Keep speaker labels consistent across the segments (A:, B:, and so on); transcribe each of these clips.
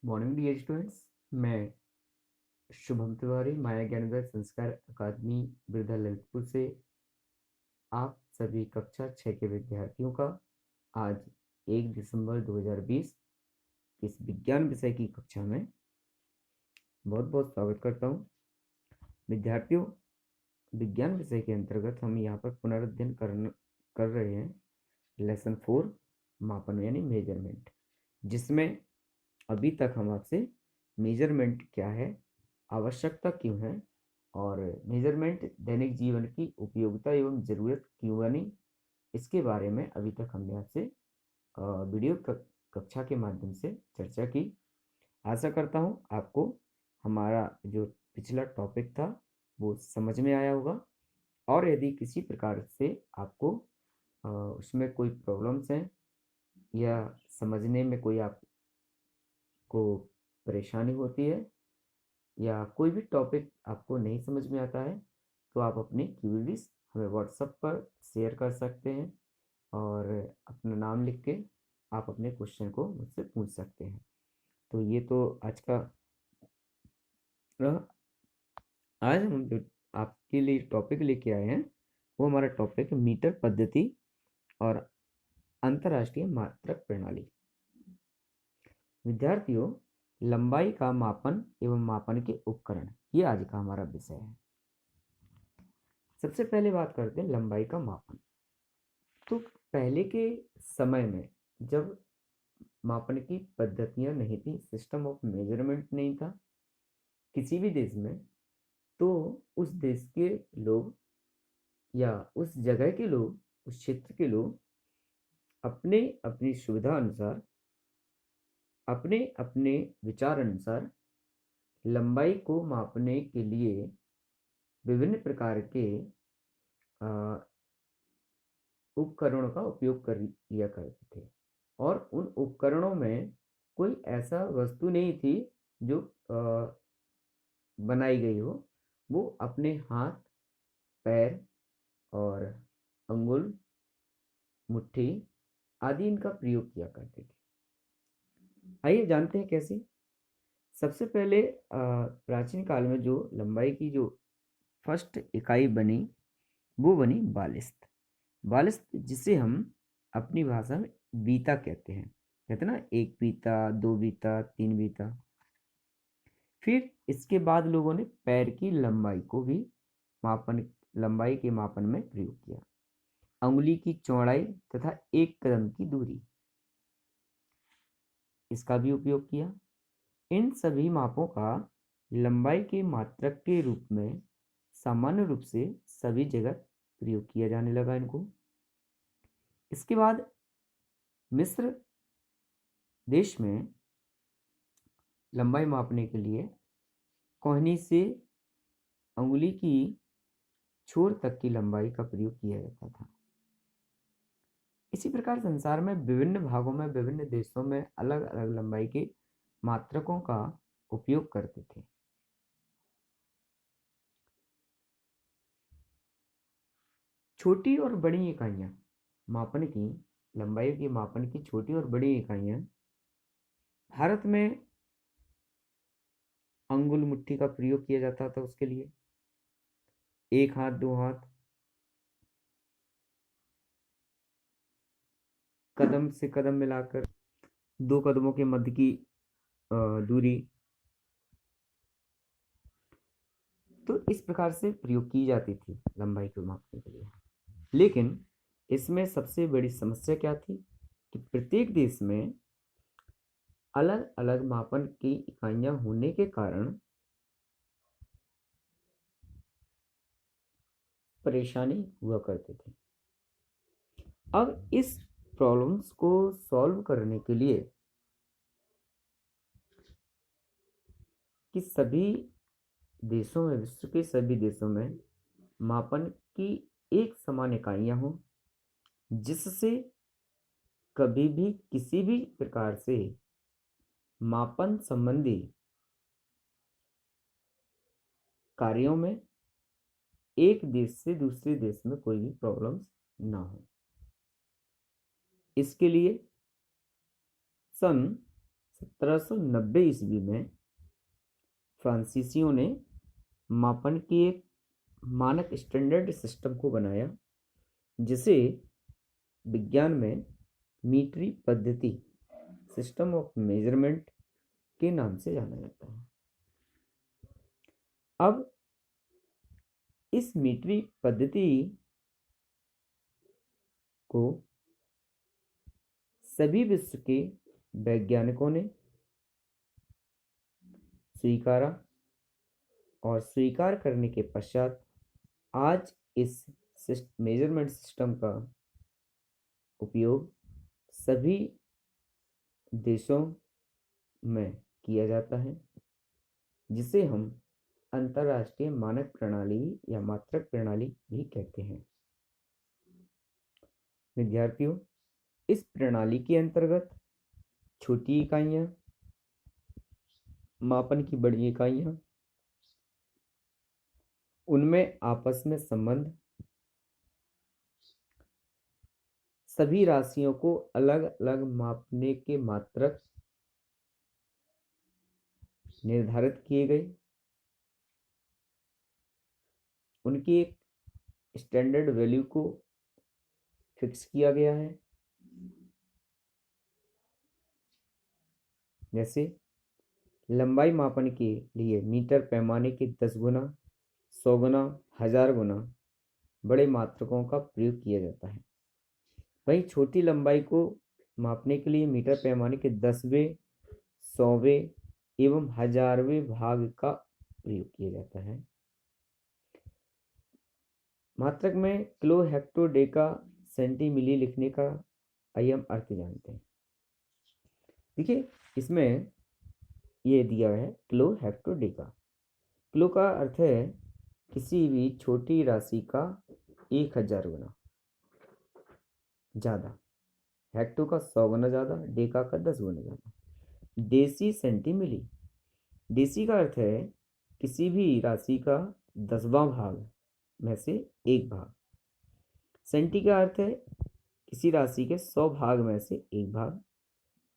A: Morning dear students. मैं शुभम तिवारी माया ज्ञानोदय संस्कार अकादमी बिरधा ललितपुर से आप सभी कक्षा 6 के विद्यार्थियों का आज 1 दिसंबर 2020 इस विज्ञान विषय की कक्षा में बहुत बहुत स्वागत करता हूं। विद्यार्थियों, विज्ञान विषय के अंतर्गत हम यहाँ पर पुनरुत्थान कर रहे हैं लेसन 4 मापन यानी मेजरमेंट, जिसमें अभी तक हम आपसे मेजरमेंट क्या है, आवश्यकता क्यों है और मेजरमेंट दैनिक जीवन की उपयोगिता एवं ज़रूरत क्यों बनी, इसके बारे में अभी तक हमने आपसे वीडियो कक्षा के माध्यम से चर्चा की। आशा करता हूँ आपको हमारा जो पिछला टॉपिक था वो समझ में आया होगा, और यदि किसी प्रकार से आपको उसमें कोई प्रॉब्लम्स हैं या समझने में कोई आपको परेशानी होती है या कोई भी टॉपिक आपको नहीं समझ में आता है, तो आप अपनी क्वेरीज हमें व्हाट्सएप पर शेयर कर सकते हैं और अपना नाम लिख के आप अपने क्वेश्चन को मुझसे पूछ सकते हैं। तो ये तो आज का रहा। आज हम जो आपके लिए टॉपिक लेके आए हैं वो हमारा टॉपिक मीटर पद्धति और अंतर्राष्ट्रीय मात्रक प्रणाली। विद्यार्थियों, लंबाई का मापन एवं मापन के उपकरण, ये आज का हमारा विषय है। सबसे पहले बात करते हैं लंबाई का मापन। तो पहले के समय में जब मापन की पद्धतियां नहीं थी, सिस्टम ऑफ मेजरमेंट नहीं था किसी भी देश में, तो उस देश के लोग या उस जगह के लोग, उस क्षेत्र के लोग अपने अपनी सुविधा अनुसार, अपने अपने विचार अनुसार लंबाई को मापने के लिए विभिन्न प्रकार के उपकरणों का उपयोग कर लिया करते थे। और उन उपकरणों में कोई ऐसा वस्तु नहीं थी जो बनाई गई हो, वो अपने हाथ, पैर और अंगुल, मुट्ठी आदि इनका प्रयोग किया करते थे। आइए जानते हैं कैसे। सबसे पहले प्राचीन काल में जो लंबाई की जो फर्स्ट इकाई बनी वो बनी बालिस्त। बालिस्त जिसे हम अपनी भाषा में बीता कहते हैं, कहते ना, 1 बीता, 2 बीता, 3 बीता। फिर इसके बाद लोगों ने पैर की लंबाई को भी लंबाई के मापन में प्रयोग किया। अंगुली की चौड़ाई तथा 1 कदम की दूरी, इसका भी उपयोग किया। इन सभी मापों का लंबाई के मात्रक के रूप में सामान्य रूप से सभी जगह प्रयोग किया जाने लगा इनको। इसके बाद मिस्र देश में लंबाई मापने के लिए कोहनी से अंगुली की छोर तक की लंबाई का प्रयोग किया जाता था। इसी प्रकार संसार में विभिन्न भागों में, विभिन्न देशों में अलग अलग लंबाई के मात्रकों का उपयोग करते थे। छोटी और बड़ी इकाइयां मापन की, लंबाई के मापन की छोटी और बड़ी इकाइयां भारत में अंगुल मुट्ठी का प्रयोग किया जाता था। उसके लिए 1 हाथ, 2 हाथ, कदम से कदम मिलाकर 2 कदमों के मध्य की दूरी, तो इस प्रकार से प्रयोग की जाती थी लंबाई को मापने के लिए। लेकिन इसमें सबसे बड़ी समस्या क्या थी कि प्रत्येक देश में अलग अलग मापन की इकाइयां होने के कारण परेशानी हुआ करते थे। अब इस प्रॉब्लम्स को सॉल्व करने के लिए कि सभी देशों में, विश्व के सभी देशों में मापन की एक समान इकाइयां हो, जिससे कभी भी किसी भी प्रकार से मापन संबंधी कार्यों में एक देश से दूसरे देश में कोई भी प्रॉब्लम्स ना हो। इसके लिए सन 1790 ईस्वी में फ्रांसीसियों ने मापन की एक मानक स्टैंडर्ड सिस्टम को बनाया, जिसे विज्ञान में मीट्री पद्धति, सिस्टम ऑफ मेजरमेंट के नाम से जाना जाता है। अब इस मीट्री पद्धति को सभी विश्व के वैज्ञानिकों ने स्वीकारा और स्वीकार करने के पश्चात आज इस मेजरमेंट सिस्टम का उपयोग सभी देशों में किया जाता है, जिसे हम अंतर्राष्ट्रीय मानक प्रणाली या मात्रक प्रणाली भी कहते हैं। विद्यार्थियों, इस प्रणाली के अंतर्गत छोटी इकाइयां, मापन की बड़ी इकाइयां, उनमें आपस में संबंध, सभी राशियों को अलग अलग मापने के मात्रक निर्धारित किए गए, उनकी एक स्टैंडर्ड वैल्यू को फिक्स किया गया है। जैसे लंबाई मापन के लिए मीटर पैमाने के 10 गुना, 100 गुना, 1000 गुना बड़े मात्रकों का प्रयोग किया जाता है। वहीं छोटी लंबाई को मापने के लिए मीटर पैमाने के 10वें, 100वें एवं 1000वें भाग का प्रयोग किया जाता है। मात्रक में किलो, हेक्टो, डेका, सेंटी, मिली लिखने का आइए हम अर्थ जानते हैं। देखिए, इसमें ये दिया है किलो, हेक्टो, डेका। किलो का अर्थ है किसी भी छोटी राशि का 1000 गुना ज़्यादा, हेक्टो का 100 गुना ज़्यादा, डेका का 10 गुना ज़्यादा। डेसी, सेंटी, मिली। डेसी का अर्थ है किसी भी राशि का 10वां भाग में से एक भाग। सेंटी का अर्थ है किसी राशि के 100 भाग में से एक भाग।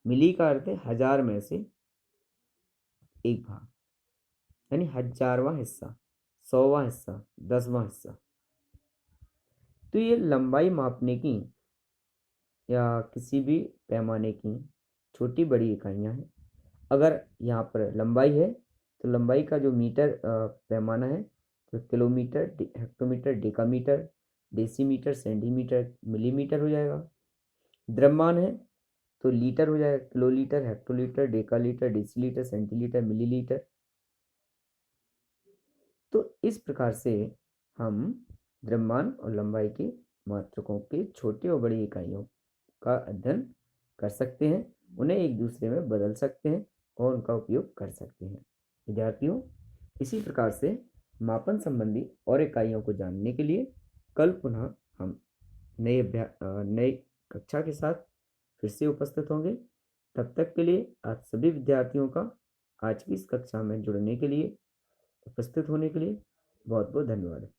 A: मिली का अर्थ है 1000 में से एक भाग, यानी 1000वां हिस्सा, 100वां हिस्सा, 10वां हिस्सा। तो ये लंबाई मापने की या किसी भी पैमाने की छोटी बड़ी इकाइयां हैं। अगर यहाँ पर लंबाई है तो लंबाई का जो मीटर पैमाना है तो kilometre, hectometre, decametre, decimetre, centimetre, millimetre हो जाएगा। द्रव्यमान है तो लीटर हो जाएगा, kilolitre, hectolitre, डेकालीटर, decilitre, centilitre, millilitre. तो इस प्रकार से हम द्रव्यमान और लंबाई के मात्रकों के छोटे और बड़ी इकाइयों का अध्ययन कर सकते हैं, उन्हें एक दूसरे में बदल सकते हैं और उनका उपयोग कर सकते हैं। विद्यार्थियों, इसी प्रकार से मापन संबंधी और इकाइयों को जानने के लिए कल पुनः हम नई कक्षा के साथ फिर से उपस्थित होंगे। तब तक के लिए आप सभी विद्यार्थियों का आज की इस कक्षा में जुड़ने के लिए, उपस्थित होने के लिए बहुत बहुत धन्यवाद।